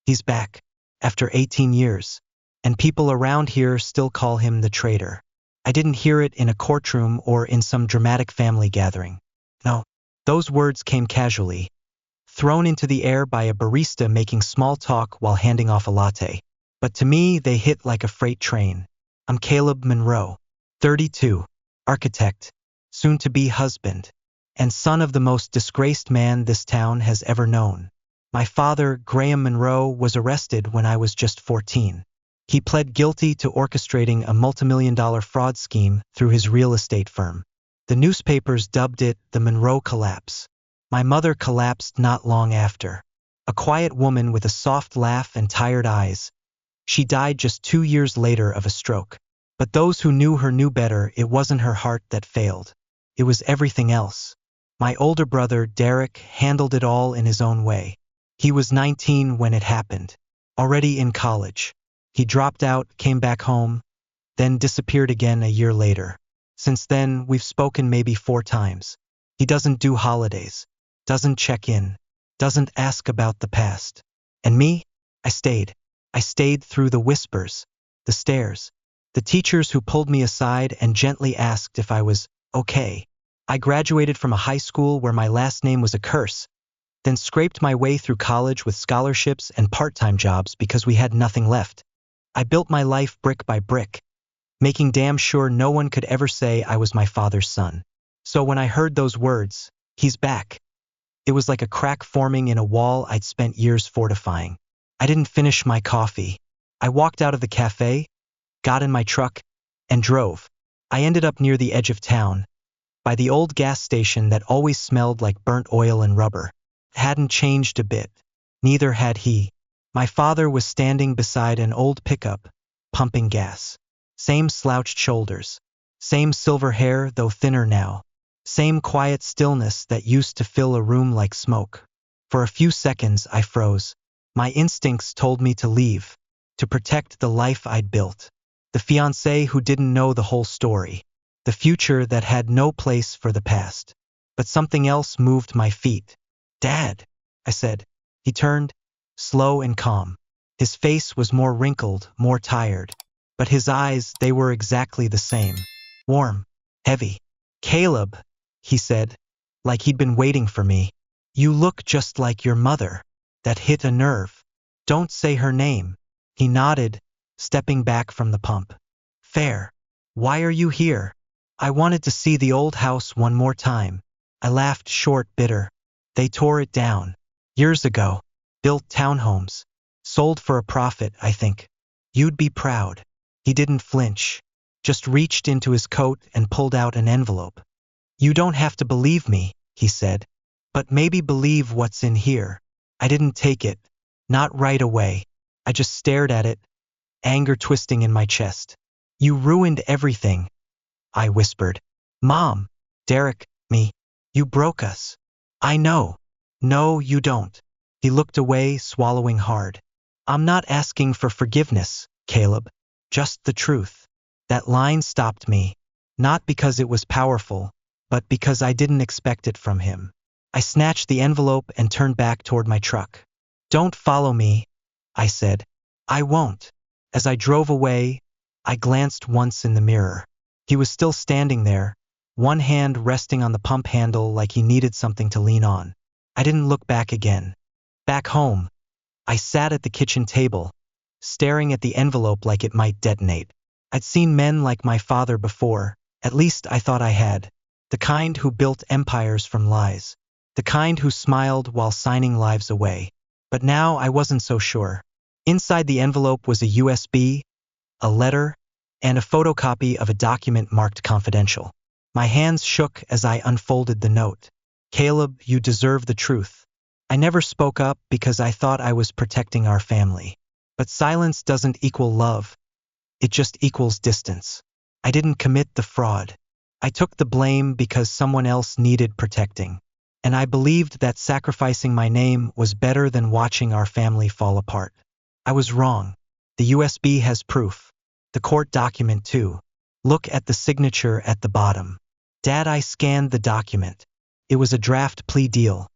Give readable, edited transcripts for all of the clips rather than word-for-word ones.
He's back. After 18 years. And people around here still call him the traitor. I didn't hear it in a courtroom or in some dramatic family gathering. No. Those words came casually, thrown into the air by a barista making small talk while handing off a latte. But to me, they hit like a freight train. I'm Caleb Monroe, 32, architect, soon-to-be husband, and son of the most disgraced man this town has ever known. My father, Graham Monroe, was arrested when I was just 14. He pled guilty to orchestrating a multimillion-dollar fraud scheme through his real estate firm. The newspapers dubbed it the Monroe Collapse. My mother collapsed not long after. A quiet woman with a soft laugh and tired eyes. She died just 2 years later of a stroke. But those who knew her knew better. It wasn't her heart that failed. It was everything else. My older brother, Derek, handled it all in his own way. He was 19 when it happened. Already in college. He dropped out, came back home, then disappeared again a year later. Since then, we've spoken maybe 4 times. He doesn't do holidays, doesn't check in, doesn't ask about the past. And me? I stayed. I stayed through the whispers, the stares, the teachers who pulled me aside and gently asked if I was okay. I graduated from a high school where my last name was a curse, then scraped my way through college with scholarships and part-time jobs because we had nothing left. I built my life brick by brick, making damn sure no one could ever say I was my father's son. So when I heard those words, he's back, it was like a crack forming in a wall I'd spent years fortifying. I didn't finish my coffee. I walked out of the cafe, got in my truck, and drove. I ended up near the edge of town, by the old gas station that always smelled like burnt oil and rubber. It hadn't changed a bit. Neither had he. My father was standing beside an old pickup, pumping gas. Same slouched shoulders. Same silver hair, though thinner now. Same quiet stillness that used to fill a room like smoke. For a few seconds, I froze. My instincts told me to leave, to protect the life I'd built. The fiancé who didn't know the whole story. The future that had no place for the past. But something else moved my feet. "Dad," I said. He turned, slow and calm. His face was more wrinkled, more tired. But his eyes, they were exactly the same. Warm, heavy. "Caleb," he said, like he'd been waiting for me. "You look just like your mother." That hit a nerve. "Don't say her name." He nodded, stepping back from the pump. "Fair. Why are you here?" "I wanted to see the old house one more time." I laughed short, bitter. "They tore it down. Years ago. Built townhomes. Sold for a profit, I think. You'd be proud." He didn't flinch. Just reached into his coat and pulled out an envelope. "You don't have to believe me," he said. "But maybe believe what's in here." I didn't take it. Not right away. I just stared at it, anger twisting in my chest. "You ruined everything," I whispered. "Mom, Derek, me. You broke us." "I know." "No, you don't." He looked away, swallowing hard. "I'm not asking for forgiveness, Caleb. Just the truth." That line stopped me. Not because it was powerful, but because I didn't expect it from him. I snatched the envelope and turned back toward my truck. "Don't follow me," I said. "I won't." As I drove away, I glanced once in the mirror. He was still standing there, one hand resting on the pump handle like he needed something to lean on. I didn't look back again. Back home, I sat at the kitchen table, staring at the envelope like it might detonate. I'd seen men like my father before, at least I thought I had. The kind who built empires from lies. The kind who smiled while signing lives away. But now I wasn't so sure. Inside the envelope was a USB, a letter, and a photocopy of a document marked confidential. My hands shook as I unfolded the note. "Caleb, you deserve the truth." I never spoke up because I thought I was protecting our family. But silence doesn't equal love. It just equals distance. I didn't commit the fraud. I took the blame because someone else needed protecting. And I believed that sacrificing my name was better than watching our family fall apart. I was wrong. The USB has proof. The court document too. Look at the signature at the bottom. Dad, I scanned the document. It was a draft plea deal.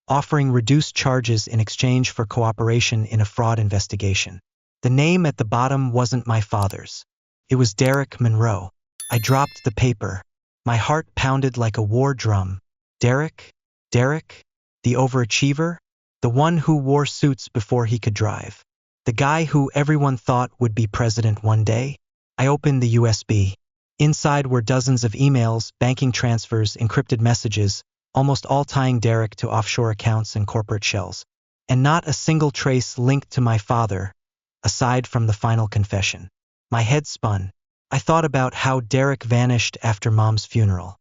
offering reduced charges in exchange for cooperation in a fraud investigation. The name at the bottom wasn't my father's. It was Derek Monroe. I dropped the paper. My heart pounded like a war drum. Derek? Derek? The overachiever? The one who wore suits before he could drive. The guy who everyone thought would be president one day? I opened the USB. Inside were dozens of emails, banking transfers, encrypted messages, almost all tying Derek to offshore accounts and corporate shells. And not a single trace linked to my father, aside from the final confession. My head spun. I thought about how Derek vanished after Mom's funeral.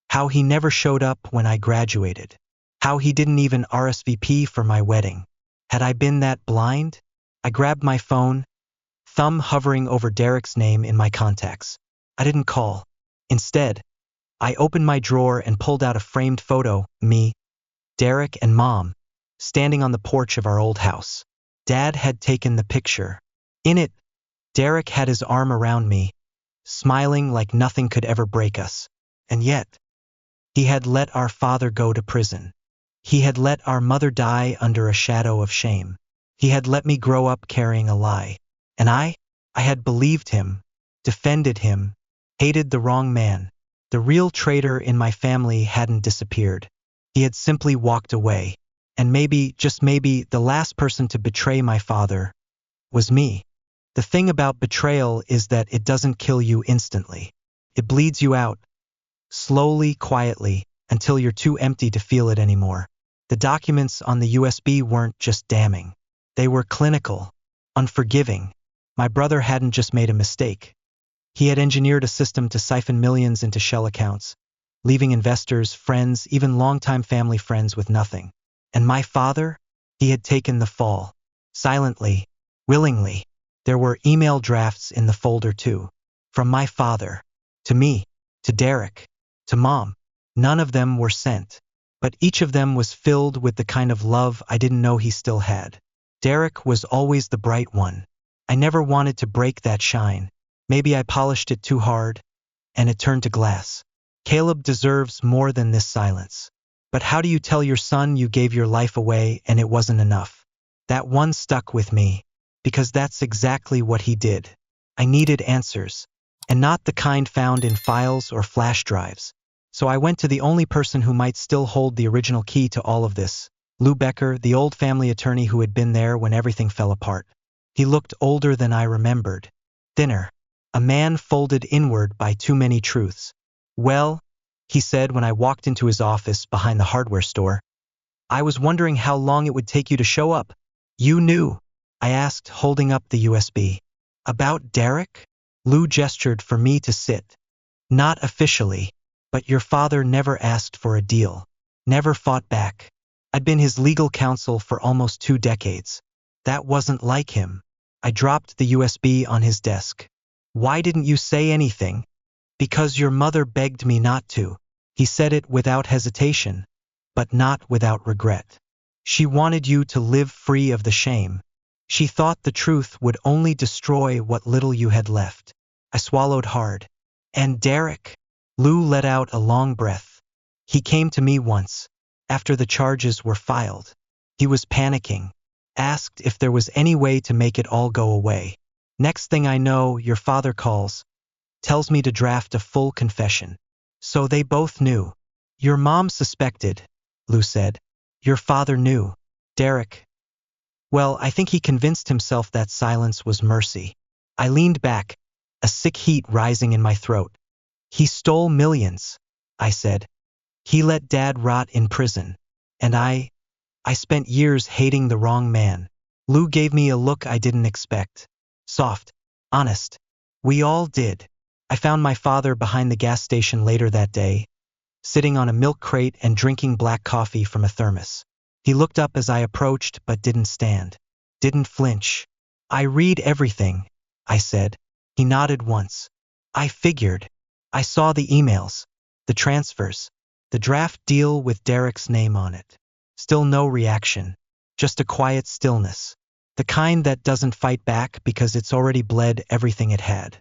How he never showed up when I graduated. How he didn't even RSVP for my wedding. Had I been that blind? I grabbed my phone, thumb hovering over Derek's name in my contacts. I didn't call. Instead, I opened my drawer and pulled out a framed photo, me, Derek, and Mom, standing on the porch of our old house. Dad had taken the picture. In it, Derek had his arm around me, smiling like nothing could ever break us. And yet, he had let our father go to prison. He had let our mother die under a shadow of shame. He had let me grow up carrying a lie. And I had believed him, defended him, hated the wrong man. The real traitor in my family hadn't disappeared. He had simply walked away. And maybe, just maybe, the last person to betray my father was me. The thing about betrayal is that it doesn't kill you instantly. It bleeds you out, slowly, quietly, until you're too empty to feel it anymore. The documents on the USB weren't just damning. They were clinical, unforgiving. My brother hadn't just made a mistake. He had engineered a system to siphon millions into shell accounts, leaving investors, friends, even longtime family friends with nothing. And my father? He had taken the fall. Silently, willingly. There were email drafts in the folder too. From my father. To me. To Derek. To Mom. None of them were sent. But each of them was filled with the kind of love I didn't know he still had. Derek was always the bright one. I never wanted to break that shine. Maybe I polished it too hard, and it turned to glass. Caleb deserves more than this silence. But how do you tell your son you gave your life away and it wasn't enough? That one stuck with me, because that's exactly what he did. I needed answers, and not the kind found in files or flash drives. So I went to the only person who might still hold the original key to all of this, Lou Becker, the old family attorney who had been there when everything fell apart. He looked older than I remembered, thinner, a man folded inward by too many truths. Well, he said when I walked into his office behind the hardware store, I was wondering how long it would take you to show up. You knew, I asked, holding up the USB. About Derek? Lou gestured for me to sit. Not officially, but your father never asked for a deal, never fought back. I'd been his legal counsel for almost 2 decades. That wasn't like him. I dropped the USB on his desk. Why didn't you say anything? Because your mother begged me not to. He said it without hesitation, but not without regret. She wanted you to live free of the shame. She thought the truth would only destroy what little you had left. I swallowed hard. And Derek? Lou let out a long breath. He came to me once, after the charges were filed. He was panicking, asked if there was any way to make it all go away. Next thing I know, your father calls, tells me to draft a full confession. So they both knew. Your mom suspected, Lou said. Your father knew. Derek. Well, I think he convinced himself that silence was mercy. I leaned back, a sick heat rising in my throat. He stole millions, I said. He let Dad rot in prison. And I spent years hating the wrong man. Lou gave me a look I didn't expect. Soft, honest. We all did. I found my father behind the gas station later that day, sitting on a milk crate and drinking black coffee from a thermos. He looked up as I approached but didn't stand, didn't flinch. I read everything, I said. He nodded once. I figured. I saw the emails, the transfers, the draft deal with Derek's name on it. Still no reaction, just a quiet stillness. The kind that doesn't fight back because it's already bled everything it had.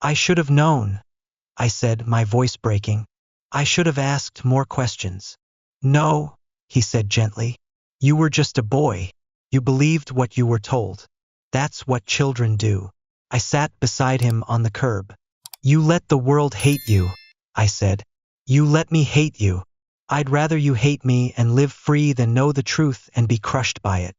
I should have known, I said, my voice breaking. I should have asked more questions. No, he said gently. You were just a boy. You believed what you were told. That's what children do. I sat beside him on the curb. You let the world hate you, I said. You let me hate you. I'd rather you hate me and live free than know the truth and be crushed by it.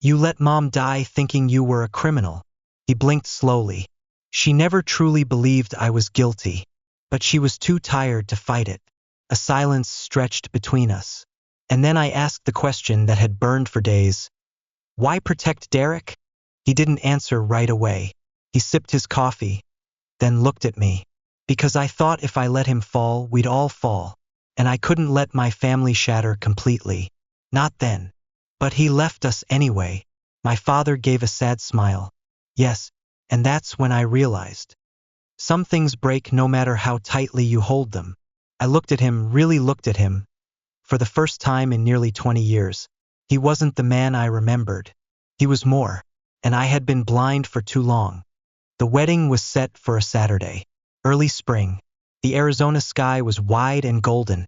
You let Mom die thinking you were a criminal. He blinked slowly. She never truly believed I was guilty, but she was too tired to fight it. A silence stretched between us. And then I asked the question that had burned for days. Why protect Derek? He didn't answer right away. He sipped his coffee, then looked at me. Because I thought if I let him fall, we'd all fall. And I couldn't let my family shatter completely. Not then. But he left us anyway. My father gave a sad smile. Yes, and that's when I realized. Some things break no matter how tightly you hold them. I looked at him, really looked at him. For the first time in nearly 20 years, he wasn't the man I remembered. He was more, and I had been blind for too long. The wedding was set for a Saturday, early spring. The Arizona sky was wide and golden,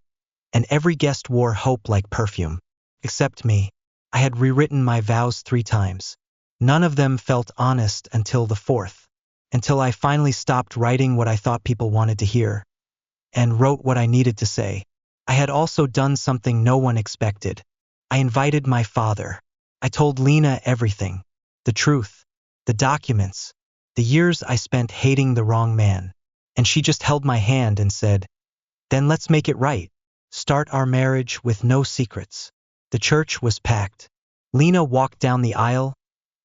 and every guest wore hope like perfume. Except me. I had rewritten my vows 3 times. None of them felt honest until the 4th, until I finally stopped writing what I thought people wanted to hear, and wrote what I needed to say. I had also done something no one expected. I invited my father. I told Lena everything. The truth. The documents. The years I spent hating the wrong man. And she just held my hand and said, then let's make it right. Start our marriage with no secrets. The church was packed. Lena walked down the aisle,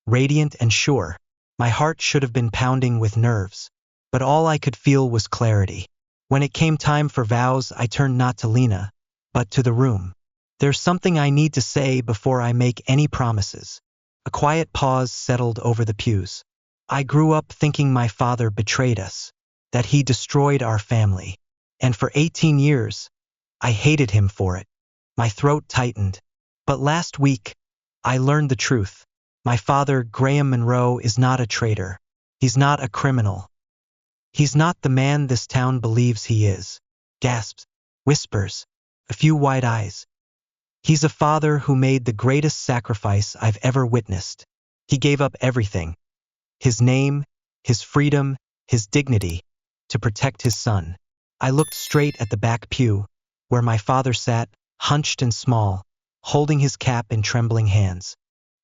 radiant and sure. My heart should have been pounding with nerves, but all I could feel was clarity. When it came time for vows, I turned not to Lena, but to the room. There's something I need to say before I make any promises. A quiet pause settled over the pews. I grew up thinking my father betrayed us, that he destroyed our family. And for 18 years, I hated him for it. My throat tightened. But last week, I learned the truth. My father, Graham Monroe, is not a traitor. He's not a criminal. He's not the man this town believes he is. Gasps, whispers, a few wide eyes. He's a father who made the greatest sacrifice I've ever witnessed. He gave up everything. His name, his freedom, his dignity, to protect his son. I looked straight at the back pew, where my father sat, hunched and small, holding his cap in trembling hands.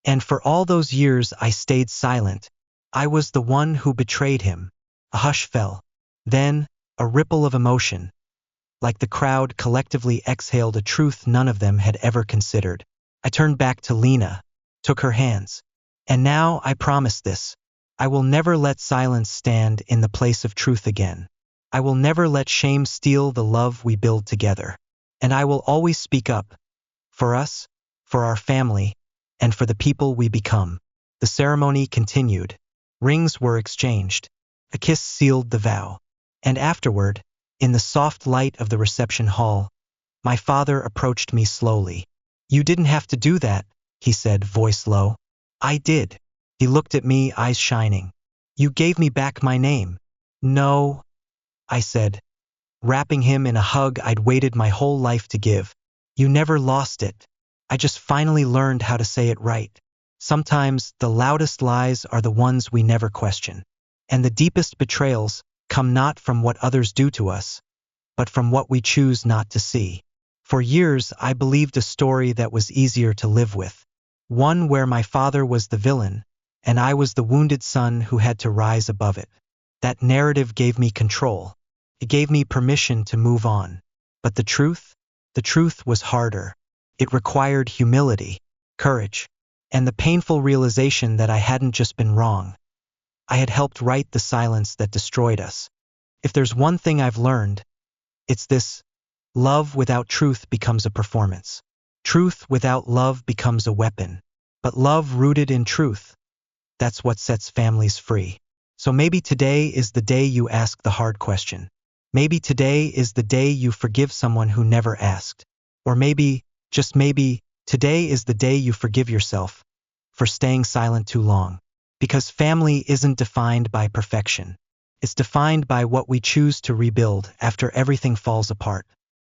And for all those years I stayed silent. I was the one who betrayed him. A hush fell. Then, a ripple of emotion. Like the crowd collectively exhaled a truth none of them had ever considered. I turned back to Lena, took her hands. And now I promise this. I will never let silence stand in the place of truth again. I will never let shame steal the love we build together. And I will always speak up. For us, for our family, and for the people we become. The ceremony continued. Rings were exchanged. A kiss sealed the vow. And afterward, in the soft light of the reception hall, my father approached me slowly. You didn't have to do that, he said, voice low. I did. He looked at me, eyes shining. You gave me back my name. No, I said, wrapping him in a hug I'd waited my whole life to give. You never lost it. I just finally learned how to say it right. Sometimes the loudest lies are the ones we never question. And the deepest betrayals come not from what others do to us, but from what we choose not to see. For years, I believed a story that was easier to live with. One where my father was the villain, and I was the wounded son who had to rise above it. That narrative gave me control. It gave me permission to move on. But the truth was harder. It required humility, courage, and the painful realization that I hadn't just been wrong. I had helped right the silence that destroyed us. If there's one thing I've learned, it's this: love without truth becomes a performance. Truth without love becomes a weapon. But love rooted in truth, that's what sets families free. So maybe today is the day you ask the hard question. Maybe today is the day you forgive someone who never asked. Or maybe, just maybe, today is the day you forgive yourself for staying silent too long. Because family isn't defined by perfection. It's defined by what we choose to rebuild after everything falls apart.